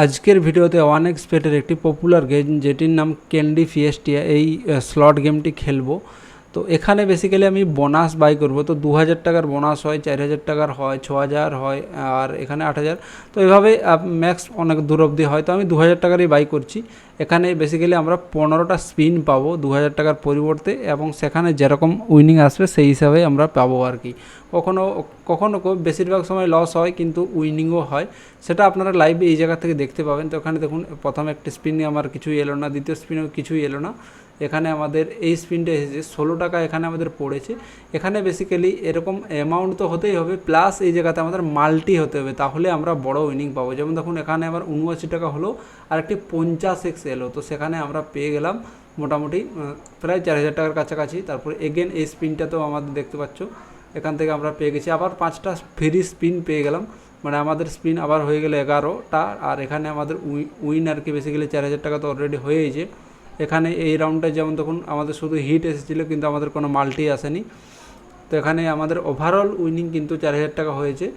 আজকের ভিডিওতে one x পেটের একটি পপুলার গেম যেটির নাম ক্যান্ডি ফিয়েস্টিয়া এই স্লট গেমটি খেলবো। তো এখানে বেসিক্যালি আমি বোনাস বাই করব। তো 2000 টাকার বোনাস হয়, 4000 টাকার হয়, 6000 হয়, আর এখানে 8000। তো এভাবে ম্যাক্স অনেক দূর অবধি হয়। তো আমি 2000 টাকারই বাই করছি। এখানে বেসিক্যালি আমরা 15টা স্পিন পাবো 2000 টাকার পরিবর্তে, এবং সেখানে যেরকম উইনিং আসবে সেই হিসাবে আমরা পাবো আর কি। কখনও কখনও বেশিরভাগ সময় লস হয়, কিন্তু উইনিংও হয়। সেটা আপনারা লাইভে এই জায়গা থেকে দেখতে পাবেন। তো এখানে দেখুন, প্রথম একটি স্পিনে আমার কিছুই এলো না, দ্বিতীয় স্পিনেও কিছুই এলো না। এখানে আমাদের এই স্পিনটা এসেছে 16 টাকা, এখানে আমাদের পড়েছে। এখানে বেসিক্যালি এরকম অ্যামাউন্ট তো হতেই হবে, প্লাস এই জায়গাতে আমাদের মাল্টি হতে হবে, তাহলে আমরা বড় উইনিং পাবো। যেমন দেখুন, এখানে আমার 79 টাকা হলো, আর একটি 50x এলো। তো সেখানে আমরা পেয়ে গেলাম মোটামুটি প্রায় 4000 টাকার কাছাকাছি। তারপরে এগেন এই স্পিনটাতেও আমাদের দেখতে পাচ্ছ, এখান থেকে আমরা পেয়ে গেছি আবার 5টা ফ্রি স্পিন পেয়ে গেলাম। মানে আমাদের স্পিন আবার হয়ে গেলে 11টা। আর এখানে আমাদের উইন আর কি বেসিক্যালি 4000 টাকা তো অলরেডি হয়েইছে। এখানে এই রাউন্ডটায় যেমন তখন আমাদের শুধু হিট এসেছিলো, কিন্তু আমাদের কোনো মাল্টি আসেনি। তো এখানে আমাদের ওভারঅল উইনিং কিন্তু 4000 টাকা হয়েছে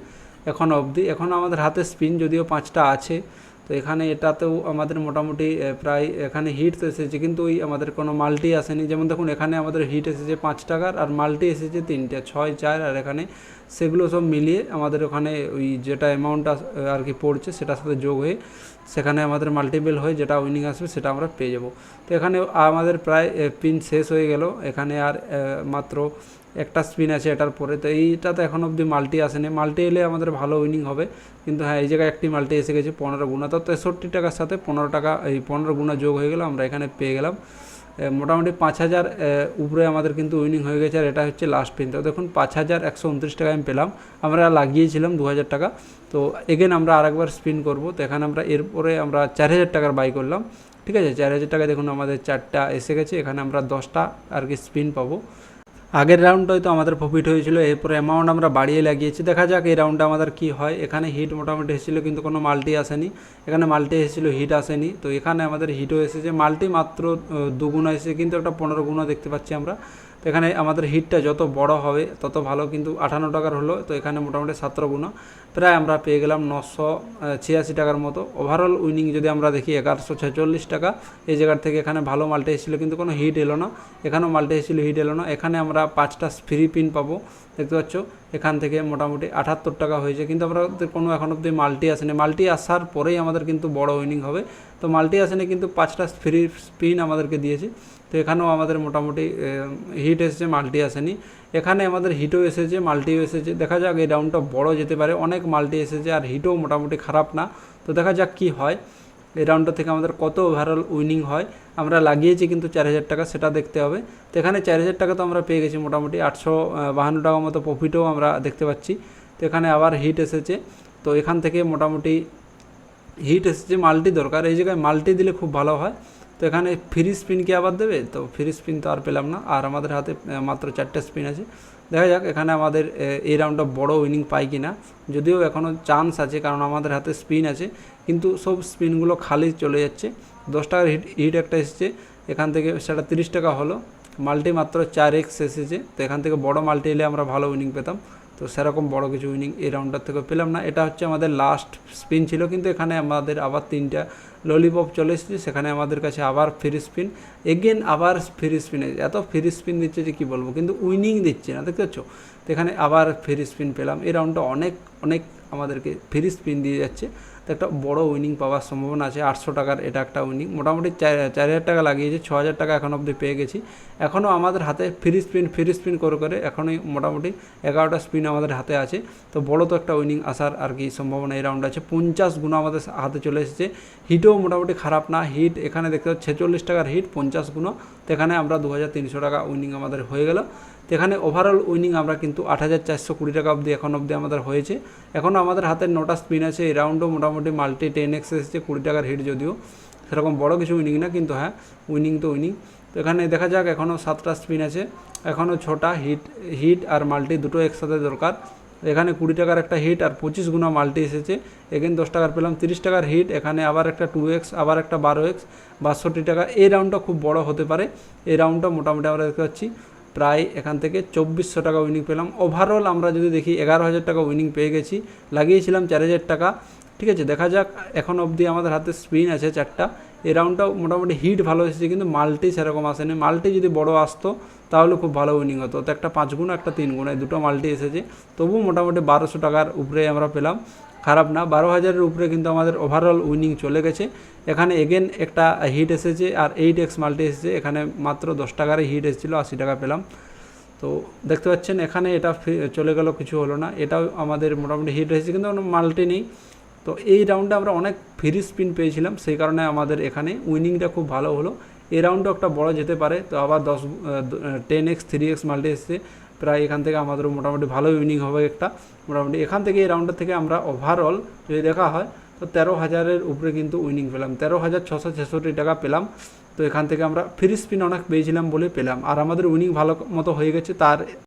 এখন অবধি। এখন আমাদের হাতে স্পিন যদিও 5টা আছে। তো এখানে এটাতেও আমাদের মোটামুটি প্রায় এখানে হিট তো এসেছে, কিন্তু ওই আমাদের কোনো মাল্টি আসেনি। যেমন দেখুন, এখানে আমাদের হিট এসেছে 5 টাকার, আর মাল্টি এসেছে 3টে, 6, 4। আর এখানে সেগুলো সব মিলিয়ে আমাদের ওখানে ওই যেটা অ্যামাউন্ট আর কি পড়ছে সেটার সাথে যোগ হয়ে সেখানে আমাদের মাল্টিপল হয়ে যেটা উইনিং আসবে সেটা আমরা পেয়ে যাব। তো এখানে আমাদের প্রায় পিন শেষ হয়ে গেল। এখানে আর মাত্র একটা স্পিন আছে এটার পরে। তো এইটা তো এখন অবধি মাল্টি আসেনি, মাল্টি এলে আমাদের ভালো উইনিং হবে। কিন্তু হ্যাঁ, এই জায়গায় একটি মাল্টি এসে গেছে 15 গুণা। তো 63 টাকার সাথে 15 টাকা, এই 15 গুণা যোগ হয়ে গেল, আমরা এখানে পেয়ে গেলাম মোটামুটি 5000 উপরে আমাদের কিন্তু উইনিং হয়ে গেছে। আর এটা হচ্ছে লাস্ট পিন। তো দেখুন, 5129 টাকা আমি পেলাম। আমরা লাগিয়েছিলাম 2000 টাকা। তো এগেন আমরা আরেকবার স্পিন করব। তো এখানে আমরা এরপরে আমরা 4000 টাকার বাই করলাম। ঠিক আছে, 4000 টাকা দেখুন আমাদের 4টা এসে গেছে। এখানে আমরা 10টা আর কি স্পিন পাবো। আগের রাউন্ডটা হয়তো আমাদের প্রফিট হয়েছিল, এরপরে অ্যামাউন্ট আমরা বাড়িয়ে লাগিয়েছি। দেখা যাক এই রাউন্ডটা আমাদের কি হয়। এখানে হিট মোটামুটি এসেছিলো, কিন্তু কোনো মাল্টি আসেনি। এখানে মাল্টি এসেছিলো, হিট আসেনি। তো এখানে আমাদের হিটও এসেছে, মাল্টি মাত্র 2 গুণা এসেছে, কিন্তু একটা 15 গুণা দেখতে পাচ্ছি আমরা। তো এখানে আমাদের হিটটা যত বড় হবে তত ভালো, কিন্তু 58 টাকার হলো। তো এখানে মোটামুটি 17 গুণা, প্রায় আমরা পেয়ে গেলাম 986 টাকার মতো। ওভারঅল উইনিং যদি আমরা দেখি 1146 টাকা। এই জায়গার থেকে এখানে ভালো মাল্টি এসেছিলো, কিন্তু কোনো হিট এলো না। এখানেও মাল্টি এসেছিলো, হিট এলো না। এখানে আমরা 5টা ফ্রি পিন পাবো, দেখতে পাচ্ছ। এখান থেকে মোটামুটি 78 টাকা হয়েছে, কিন্তু আমাদের কোনো এখন অবধি মাল্টি আসেনি। মাল্টি আসার পরেই আমাদের কিন্তু বড় উইনিং হবে। তো মাল্টি আসেনি, কিন্তু 5টা ফ্রি স্পিন আমাদেরকে দিয়েছে। তো এখানেও আমাদের মোটামুটি হিট এসেছে, মাল্টি আসেনি। এখানে আমাদের হিটও এসেছে, মাল্টিও এসেছে। দেখা যাক এই রাউন্ডটা বড় যেতে পারে, অনেক মাল্টি এসেছে, আর হিটও মোটামুটি খারাপ না। তো দেখা যাক কি হয় এই রাউন্ডটা থেকে আমাদের কত ওভারঅল উইনিং হয়। আমরা লাগিয়েছি কিন্তু 4000 টাকা, সেটা দেখতে হবে। তো এখানে 4000 টাকা তো আমরা পেয়ে গেছি, মোটামুটি 852 টাকা মতো প্রফিটও আমরা দেখতে পাচ্ছি। তো এখানে আবার হিট এসেছে। তো এখান থেকে মোটামুটি হিট এসেছে, মাল্টি দরকার। এই জায়গায় মাল্টি দিলে খুব ভালো হয়। তো এখানে ফ্রি স্পিন কি আবার দেবে? তো ফ্রি স্পিন তো আর পেলাম না, আর আমাদের হাতে মাত্র 4টে স্পিন আছে। দেখা যাক এখানে আমাদের এই রাউন্ডটা বড় উইনিং পাই কি না। যদিও এখনও চান্স আছে, কারণ আমাদের হাতে স্পিন আছে, কিন্তু সব স্পিনগুলো খালি চলে যাচ্ছে। 10 টাকার হিট একটা এসেছে, এখান থেকে সেটা 30 টাকা হলো। মাল্টি মাত্র 4x এসেছে। তো এখান থেকে বড় মাল্টি এলে আমরা ভালো উইনিং পেতাম। তো সেরকম বড় কিছু উইনিং এই রাউন্ডটার থেকে পেলাম না। এটা হচ্ছে আমাদের লাস্ট স্পিন ছিল, কিন্তু এখানে আমাদের আবার 3টা ললিপপ চলে এসেছে। সেখানে আমাদের কাছে আবার ফ্রি স্পিন, এগেন আবার ফ্রি স্পিনে এত ফ্রি স্পিন দিচ্ছে যে কী বলবো, কিন্তু উইনিং দিচ্ছে না, দেখতে পাচ্ছ। তো এখানে আবার ফ্রি স্পিন পেলাম। এই রাউন্ডটা অনেক অনেক আমাদেরকে ফ্রি স্পিন দিয়ে যাচ্ছে। তো একটা বড় উইনিং পাওয়ার সম্ভাবনা আছে। 800 টাকার এটা একটা উইনিং। মোটামুটি 4000 টাকা লাগিয়েছে, 6000 টাকা এখন অবধি পেয়ে গেছি। এখনও আমাদের হাতে ফ্রি স্পিন করে করে এখনই মোটামুটি 11টা স্পিন আমাদের হাতে আছে। তো বড় তো একটা উইনিং আসার আর কি সম্ভাবনা এই রাউন্ডে আছে। 50 গুণা আমাদের হাতে চলে এসেছে। হিটও মোটামুটি খারাপ না। হিট এখানে দেখতে পাচ্ছি 46 টাকার হিট, 50 গুণা। তো এখানে আমরা 2300 টাকা উইনিং আমাদের হয়ে গেল। তো এখানে ওভারঅল উইনিং আমরা কিন্তু 8420 টাকা অবধি এখন অবধি আমাদের হয়েছে। এখনও আমাদের হাতে 9টা স্পিন আছে। এই রাউন্ডও মোটামুটি মাল্টি 10x এসেছে, 20 টাকার হিট, যদিও সেরকম বড় কিছু উইনিং না, কিন্তু হ্যাঁ উইনিং তো উইনিং। তো এখানে দেখা যাক, এখনও 7টা স্পিন আছে, এখনও 6টা হিট আর মাল্টি দুটো একসাথে দরকার। এখানে 20 টাকার একটা হিট আর 25 গুণা মাল্টি এসেছে। এগেন 10 টাকার পেলাম, 30 টাকার হিট, এখানে আবার একটা 2x, আবার একটা 12x, 62 টাকা। এই রাউন্ডটা খুব বড় হতে পারে। এই রাউন্ডটা মোটামুটি আমরা দেখতে পাচ্ছি প্রায় এখান থেকে 2400 টাকা উইনিং পেলাম। ওভারঅল আমরা যদি দেখি 11,000 টাকা উইনিং পেয়ে গেছি। লাগিয়েছিলাম 4000 টাকা। ঠিক আছে, দেখা যাক। এখন অবধি আমাদের হাতে স্পিন আছে 4টা। এই রাউন্ডটাও মোটামুটি হিট ভালো এসেছে, কিন্তু মাল্টি সেরকম আসেনি। মাল্টি যদি বড় আসতো তাহলে খুব ভালো উইনিং হতো। তো একটা 5 গুণ, একটা 3 গুণ, এই দুটো মাল্টি এসেছে। তবু মোটামুটি 1200 টাকার উপরে আমরা পেলাম, খারাপ না। 12,000-এর উপরে কিন্তু আমাদের ওভারঅল উইনিং চলে গেছে। এখানে এগেন একটা হিট এসেছে আর 8x মাল্টি এসেছে। এখানে মাত্র 10 টাকার হিট এসেছিলো, 80 টাকা পেলাম। তো দেখতে পাচ্ছেন এখানে এটা চলে গেল, কিছু হলো না। এটাও আমাদের মোটামুটি হিট এসেছে, কিন্তু কোনো মাল্টি নেই। তো এই রাউন্ডে আমরা অনেক ফ্রি স্পিন পেয়েছিলাম, সেই কারণে আমাদের এখানে উইনিংটা খুব ভালো হলো। এই রাউন্ডও একটা বড় যেতে পারে। তো আবার 10x 3x মাল্টি এসছে, প্রায় এখান থেকে আমাদের মোটামুটি ভালো উইনিং হবে একটা। মোটামুটি এখান থেকে এই রাউন্ডের থেকে আমরা ওভারঅল যদি দেখা হয় তো 13,000-এর উপরে কিন্তু উইনিং পেলাম, 13,666 টাকা পেলাম। তো এখান থেকে আমরা ফ্রি স্পিন অনেক পেয়েছিলাম বলে পেলাম, আর আমাদের উইনিং ভালো মতো হয়ে গেছে। তার